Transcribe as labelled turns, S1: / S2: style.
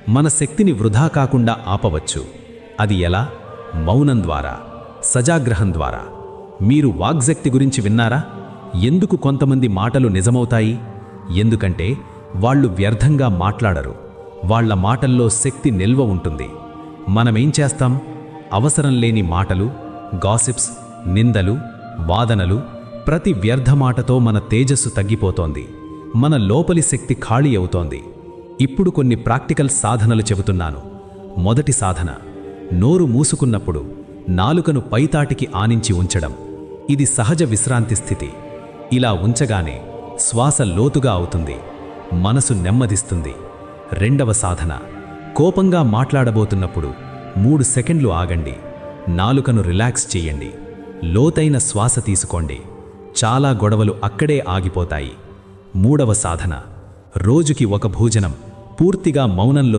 S1: మన శక్తిని వృధా కాకుండా ఆపవచ్చు. అది ఎలా? మౌనం ద్వారా, సజాగ్రహం ద్వారా. మీరు వాగ్శక్తి గురించి విన్నారా? ఎందుకు కొంతమంది మాటలు నిజమవుతాయి? ఎందుకంటే వాళ్ళు వ్యర్థంగా మాట్లాడరు. వాళ్ళ మాటల్లో శక్తి నిల్వ ఉంటుంది. మనమేం చేస్తాం? అవసరం లేని మాటలు, గాసిప్స్, నిందలు, వాదనలు, ప్రతి వ్యర్థ మాటతో మన తేజస్సు తగ్గిపోతోంది. మన లోపలి శక్తి ఖాళీ అవుతోంది. ఇప్పుడు కొన్ని ప్రాక్టికల్ సాధనలు చెబుతున్నాను. మొదటి సాధన, నోరు మూసుకున్నప్పుడు నాలుకను పైతాటికి ఆనించి ఉంచడం. ఇది సహజ విశ్రాంతి స్థితి. ఇలా ఉంచగానే శ్వాస లోతుగా అవుతుంది, మనసు నెమ్మదిస్తుంది. రెండవ సాధన, కోపంగా మాట్లాడబోతున్నప్పుడు 3 సెకండ్లు ఆగండి, నాలుకను రిలాక్స్ చెయ్యండి, లోతైన శ్వాస తీసుకోండి. చాలా గొడవలు అక్కడే ఆగిపోతాయి. మూడవ సాధన, రోజుకి ఒక భోజనం పూర్తిగా మౌనంలో